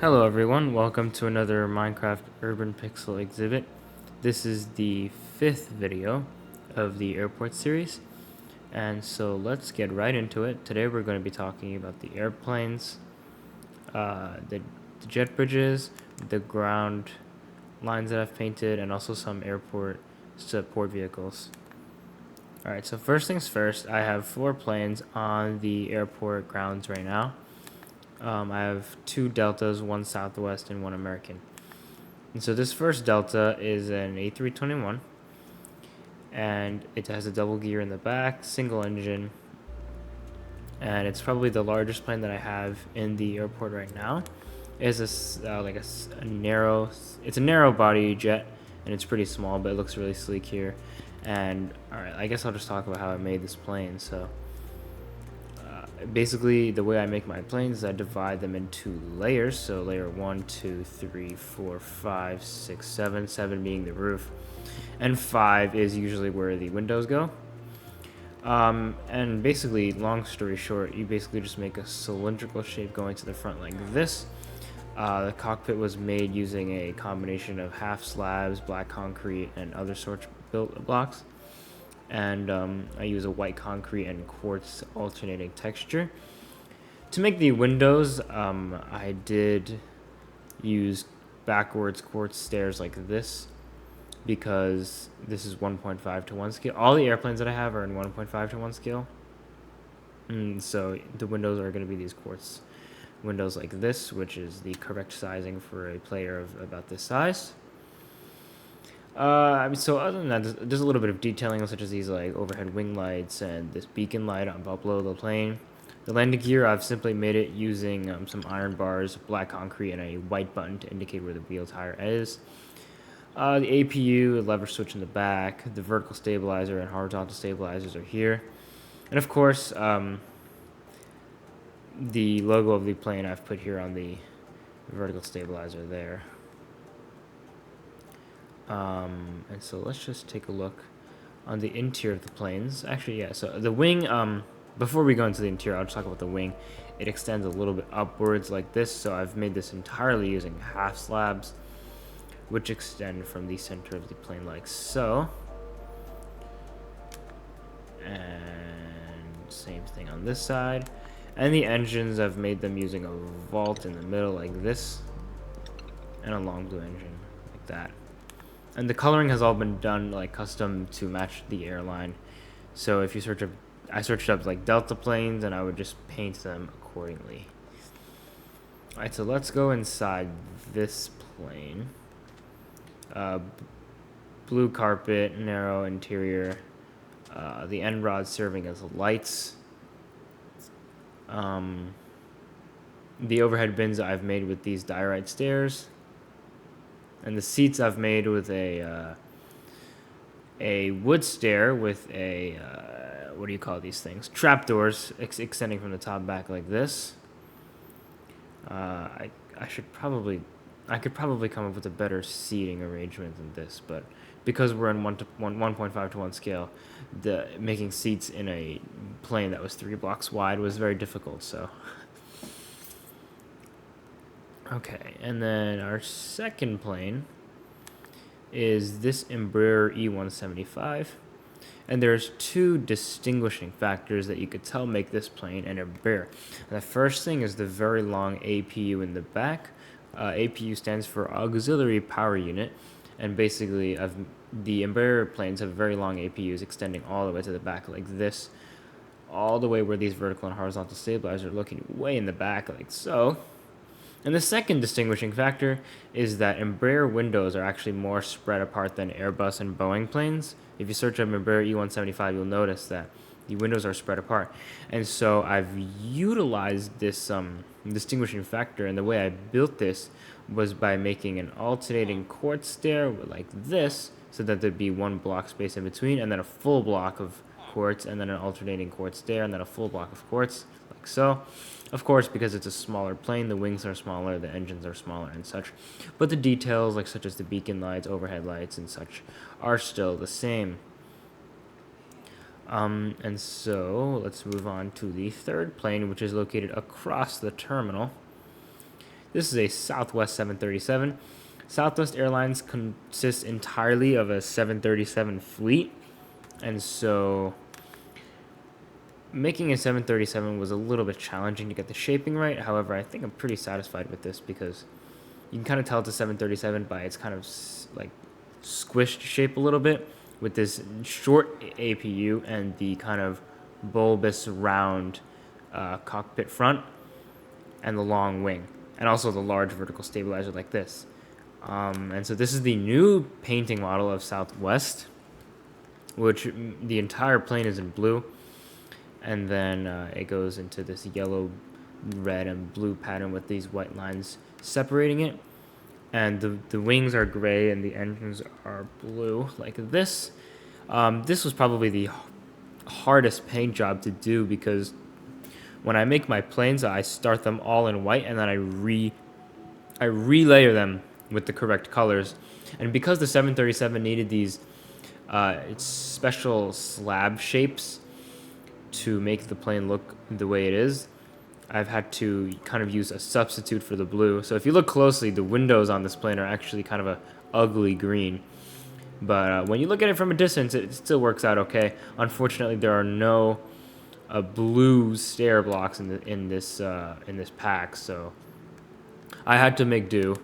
Hello everyone, welcome to another Minecraft Urban Pixel exhibit. This is the 5th video of the airport series, and so let's get right into it. Today we're going to be talking about the airplanes, the jet bridges, the ground lines that I've painted, and also some airport support vehicles. Alright, so first things first, I have 4 planes on the airport grounds right now. I have 2 Deltas, 1 Southwest, and 1 American. And so this first Delta is an A321, and it has a double gear in the back, single engine, and it's probably the largest plane that I have in the airport right now. It's a narrow, it's a narrow body jet, and it's pretty small, but it looks really sleek here. And alright, I guess I'll just talk about how I made this plane. So basically the way I make my planes is I divide them into layers. So layer 1, 2, 3, 4, 5, 6, 7, 7 being the roof, and 5 is usually where the windows go. And basically, long story short, you basically just make a cylindrical shape going to the front like this. The cockpit was made using a combination of half slabs, black concrete, and other sorts of built blocks. And I use a white concrete and quartz alternating texture. To make the windows, I did use backwards quartz stairs like this because this is 1.5 to 1 scale. All the airplanes that I have are in 1.5 to 1 scale. And so the windows are going to be these quartz windows like this, which is the correct sizing for a player of about this size. So other than that, there's a little bit of detailing, such as these like overhead wing lights and this beacon light on top below the plane. The landing gear, I've simply made it using some iron bars, black concrete, and a white button to indicate where the wheel tire is. The APU, the lever switch in the back, the vertical stabilizer and horizontal stabilizers are here. And of course, the logo of the plane I've put here on the vertical stabilizer there. And so let's just take a look on the interior of the planes. Actually, yeah, so the wing, before we go into the interior, I'll just talk about the wing. It extends a little bit upwards like this, so I've made this entirely using half slabs, which extend from the center of the plane like so. And same thing on this side. And the engines, I've made them using a vault in the middle like this, and a long blue engine like that. And the coloring has all been done like custom to match the airline. So if you search up, I searched up like Delta planes, and I would just paint them accordingly. Alright, so let's go inside this plane. Blue carpet, narrow interior. The end rod serving as lights. The overhead bins I've made with these diorite stairs. And the seats I've made with a wood stair with a what do you call these things? Trapdoors extending from the top back like this. I could probably come up with a better seating arrangement than this, but because we're in 1.5 to 1 scale, the making seats in a plane that was 3 blocks wide was very difficult. So. Okay, and then our second plane is this Embraer E175, and there's 2 distinguishing factors that you could tell make this plane an Embraer. And the first thing is the very long APU in the back. APU stands for Auxiliary Power Unit, and basically the Embraer planes have very long APUs extending all the way to the back like this, all the way where these vertical and horizontal stabilizers are looking way in the back like so. And the second distinguishing factor is that Embraer windows are actually more spread apart than Airbus and Boeing planes. If you search up Embraer E175, you'll notice that the windows are spread apart. And so I've utilized this distinguishing factor, and the way I built this was by making an alternating quartz stair like this, so that there'd be 1 block space in between, and then a full block of quartz, and then an alternating quartz stair, and then a full block of quartz, like so. Of course, because it's a smaller plane, the wings are smaller, the engines are smaller and such. But the details, like such as the beacon lights, overhead lights, and such, are still the same. And so let's move on to the third plane, which is located across the terminal. This is a Southwest 737. Southwest Airlines consists entirely of a 737 fleet, and so making a 737 was a little bit challenging to get the shaping right. However, I think I'm pretty satisfied with this because you can kind of tell it's a 737 by its kind of like squished shape a little bit with this short APU and the kind of bulbous round cockpit front and the long wing, and also the large vertical stabilizer like this. And so this is the new painting model of Southwest, which the entire plane is in blue, and then it goes into this yellow, red, and blue pattern with these white lines separating it. And the wings are gray and the engines are blue like this. This was probably the hardest paint job to do because when I make my planes, I start them all in white and then I relayer them with the correct colors. And because the 737 needed these special slab shapes to make the plane look the way it is, I've had to kind of use a substitute for the blue. So if you look closely, the windows on this plane are actually kind of a ugly green. But when you look at it from a distance, it still works out okay. Unfortunately, there are no blue stair blocks in this pack, so I had to make do.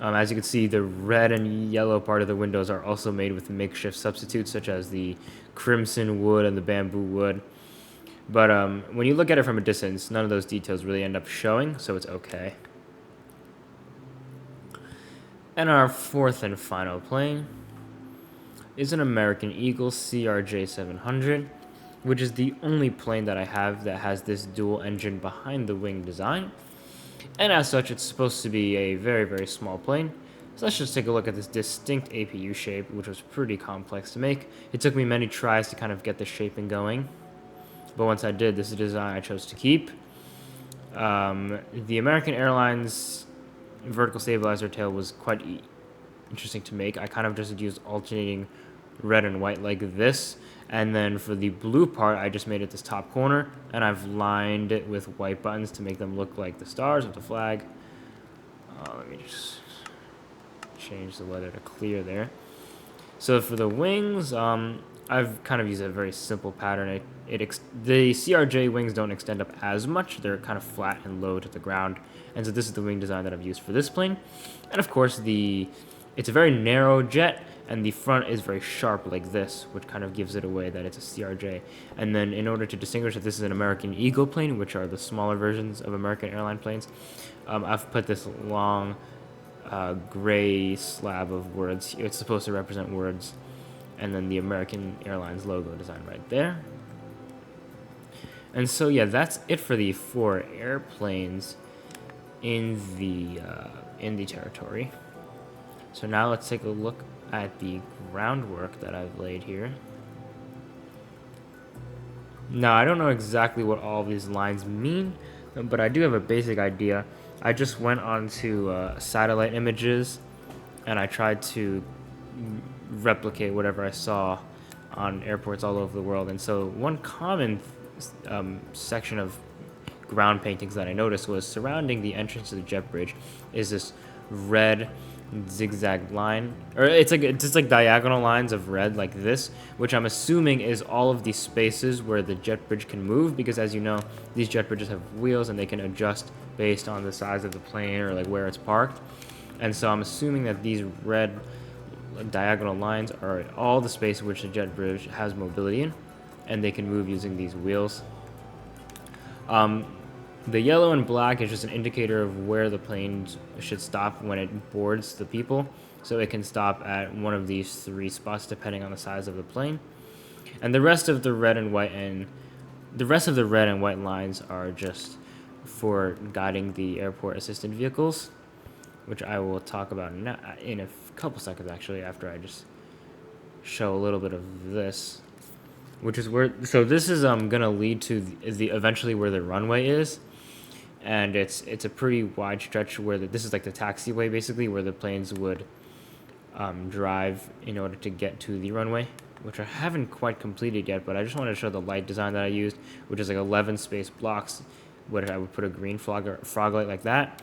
As you can see, the red and yellow part of the windows are also made with makeshift substitutes, such as the crimson wood and the bamboo wood. But when you look at it from a distance, none of those details really end up showing, so it's okay. And our fourth and final plane is an American Eagle CRJ 700, which is the only plane that I have that has this dual engine behind the wing design. And as such, it's supposed to be a very, very small plane. So let's just take a look at this distinct APU shape, which was pretty complex to make. It took me many tries to kind of get the shaping going. But once I did, this is a design I chose to keep. The American Airlines vertical stabilizer tail was quite interesting to make. I kind of just used alternating red and white like this. And then for the blue part, I just made it this top corner. And I've lined it with white buttons to make them look like the stars of the flag. Let me just change the weather to clear there. So for the wings, I've kind of used a very simple pattern. The CRJ wings don't extend up as much. They're kind of flat and low to the ground. And so this is the wing design that I've used for this plane. And of course, it's a very narrow jet, and the front is very sharp like this, which kind of gives it away that it's a CRJ. And then in order to distinguish that this is an American Eagle plane, which are the smaller versions of American airline planes, I've put this long gray slab of words. It's supposed to represent words. And then the American Airlines logo design right there. And so yeah, that's it for the 4 airplanes in the territory. So now let's take a look at the groundwork that I've laid here. Now I don't know exactly what all of these lines mean, but I do have a basic idea. I just went onto satellite images and I tried to replicate whatever I saw on airports all over the world. And so one common section of ground paintings that I noticed was surrounding the entrance to the jet bridge is this red zigzag line, or it's just like diagonal lines of red like this, which I'm assuming is all of these spaces where the jet bridge can move, because as you know, these jet bridges have wheels and they can adjust based on the size of the plane or like where it's parked. And so I'm assuming that these red diagonal lines are all the space in which the jet bridge has mobility in, and they can move using these wheels. The yellow and black is just an indicator of where the plane should stop when it boards the people, so it can stop at one of these 3 spots depending on the size of the plane. And the rest of the red and white lines are just for guiding the airport assistant vehicles, which I will talk about now in a couple seconds actually, after I just show a little bit of this, which is where, so this is gonna lead to the eventually where the runway is, and it's a pretty wide stretch where this is like the taxiway basically, where the planes would drive in order to get to the runway, which I haven't quite completed yet, but I just wanted to show the light design that I used, which is like 11 space blocks, where I would put a green frog light like that.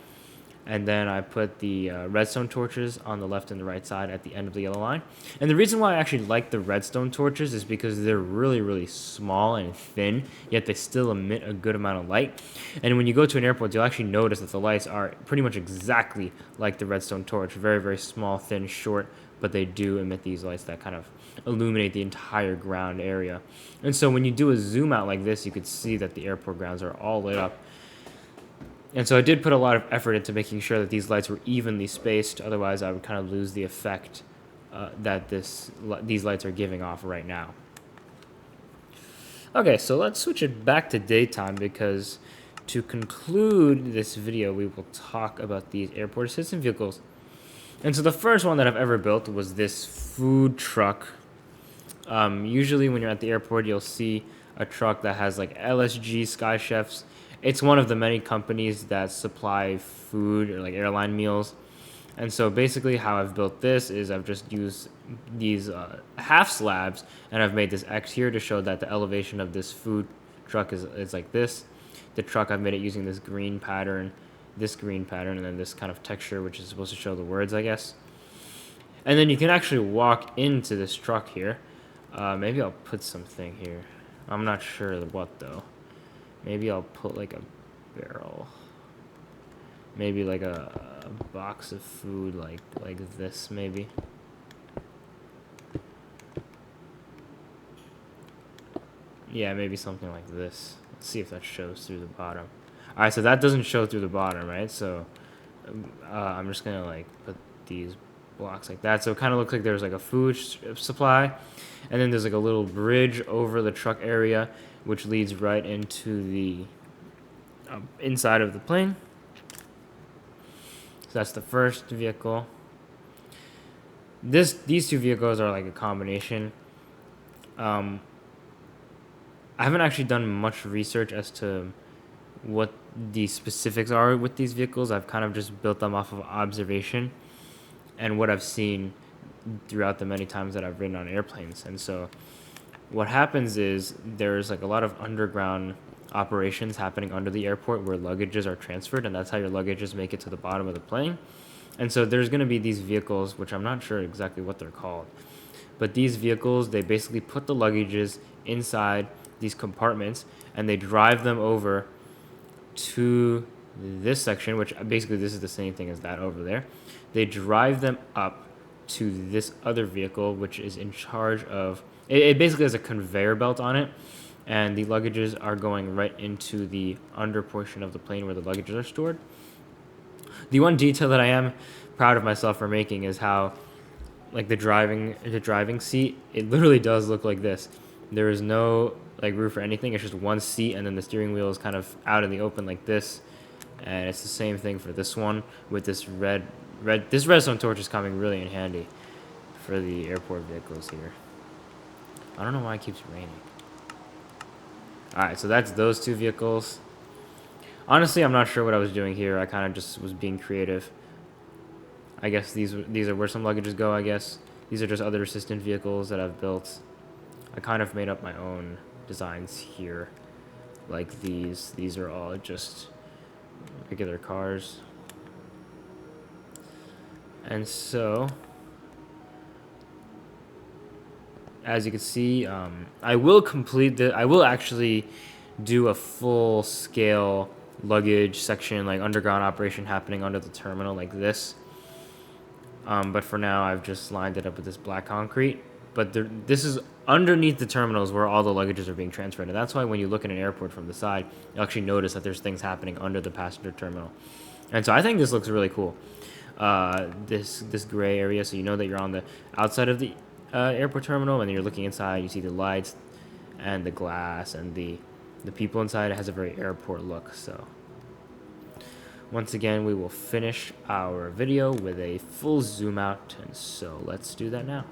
And then I put the redstone torches on the left and the right side at the end of the yellow line. And the reason why I actually like the redstone torches is because they're really, really small and thin, yet they still emit a good amount of light. And when you go to an airport, you'll actually notice that the lights are pretty much exactly like the redstone torch. Very, very small, thin, short, but they do emit these lights that kind of illuminate the entire ground area. And so when you do a zoom out like this, you could see that the airport grounds are all lit up. And so I did put a lot of effort into making sure that these lights were evenly spaced. Otherwise, I would kind of lose the effect that these lights are giving off right now. Okay, so let's switch it back to daytime because to conclude this video, we will talk about these airport assistant vehicles. And so the first one that I've ever built was this food truck. Usually when you're at the airport, you'll see a truck that has like LSG Sky Chefs. It's one of the many companies that supply food or like airline meals. And so basically how I've built this is I've just used these half slabs and I've made this X here to show that the elevation of this food truck is like this. The truck, I've made it using this green pattern, and then this kind of texture, which is supposed to show the words, I guess. And then you can actually walk into this truck here. Maybe I'll put something here. I'm not sure what though. Maybe I'll put like a barrel. Maybe like a box of food like this maybe. Yeah, maybe something like this. Let's see if that shows through the bottom. Alright, so that doesn't show through the bottom, right? So I'm just gonna like put these blocks like that. So it kind of looks like there's like a food supply. And then there's like a little bridge over the truck area, which leads right into the inside of the plane. So that's the first vehicle. These two vehicles are like a combination. I haven't actually done much research as to what the specifics are with these vehicles. I've kind of just built them off of observation and what I've seen throughout the many times that I've ridden on airplanes. And so what happens is there's like a lot of underground operations happening under the airport where luggages are transferred, and that's how your luggages make it to the bottom of the plane. And so there's going to be these vehicles, which I'm not sure exactly what they're called, but these vehicles, they basically put the luggages inside these compartments and they drive them over to this section, which basically this is the same thing as that over there. They drive them up to this other vehicle, which is in charge of it basically has a conveyor belt on it, and the luggages are going right into the under portion of the plane where the luggages are stored. The one detail that I am proud of myself for making is how, like the driving seat, it literally does look like this. There is no like roof or anything. It's just one seat, and then the steering wheel is kind of out in the open like this. And it's the same thing for this one with this this redstone torch is coming really in handy for the airport vehicles here. I don't know why it keeps raining. Alright, so that's those two vehicles. Honestly, I'm not sure what I was doing here. I kind of just was being creative. I guess these are where some luggages go, I guess. These are just other assistant vehicles that I've built. I kind of made up my own designs here. Like these. These are all just regular cars. And so, as you can see, I will actually do a full scale luggage section, like underground operation happening under the terminal like this. But for now, I've just lined it up with this black concrete. But this is underneath the terminals where all the luggages are being transferred. And that's why when you look at an airport from the side, you'll actually notice that there's things happening under the passenger terminal. And so I think this looks really cool. This gray area, so you know that you're on the outside of the airport terminal, and then you're looking inside, you see the lights and the glass and the people inside. It has a very airport look. So once again, we will finish our video with a full zoom out, and so let's do that now.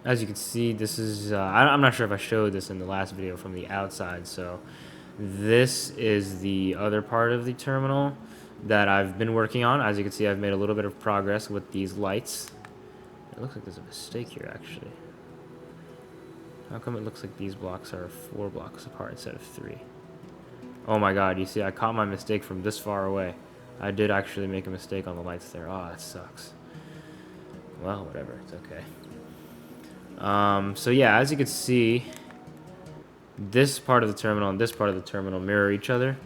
As you can see, this is, I'm not sure if I showed this in the last video from the outside, so this is the other part of the terminal that I've been working on. As you can see, I've made a little bit of progress with these lights. It looks like there's a mistake here, actually. How come it looks like these blocks are 4 blocks apart instead of 3? Oh my god, you see, I caught my mistake from this far away. I did actually make a mistake on the lights there. Oh, that sucks. Well, whatever, it's okay. So yeah, as you can see, this part of the terminal and this part of the terminal mirror each other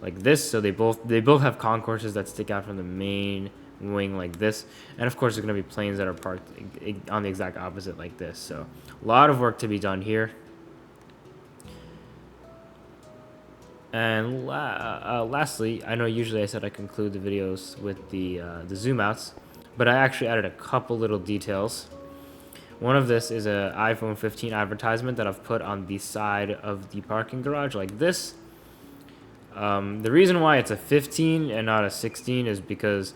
like this, so they both have concourses that stick out from the main wing like this, and of course there's going to be planes that are parked on the exact opposite like this. So a lot of work to be done here. And lastly, I know usually I said I conclude the videos with the zoom outs, but I actually added a couple little details. One of this is an iPhone 15 advertisement that I've put on the side of the parking garage like this. The reason why it's a 15 and not a 16 is because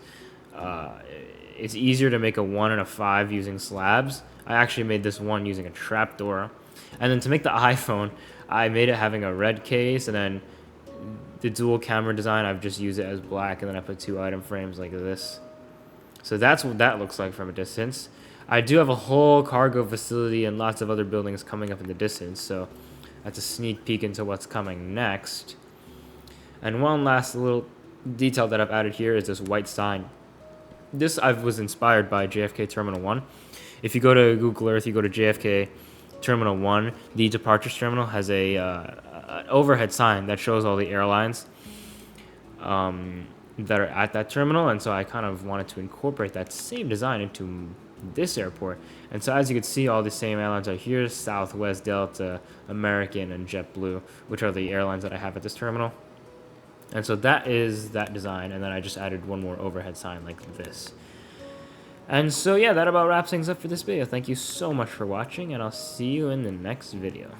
it's easier to make a 1 and a 5 using slabs. I actually made this one using a trapdoor. And then to make the iPhone, I made it having a red case, and then the dual camera design, I've just used it as black, and then I put 2 item frames like this. So that's what that looks like from a distance. I do have a whole cargo facility and lots of other buildings coming up in the distance, so that's a sneak peek into what's coming next. And one last little detail that I've added here is this white sign. This was inspired by JFK Terminal 1. If you go to Google Earth, you go to JFK Terminal 1, the departures terminal has an overhead sign that shows all the airlines that are at that terminal, and so I kind of wanted to incorporate that same design into this airport. And so as you can see, all the same airlines are here: Southwest, Delta, American, and JetBlue, which are the airlines that I have at this terminal. And so that is that design, and then I just added one more overhead sign like this. And so yeah, that about wraps things up for this video. Thank you so much for watching, and I'll see you in the next video.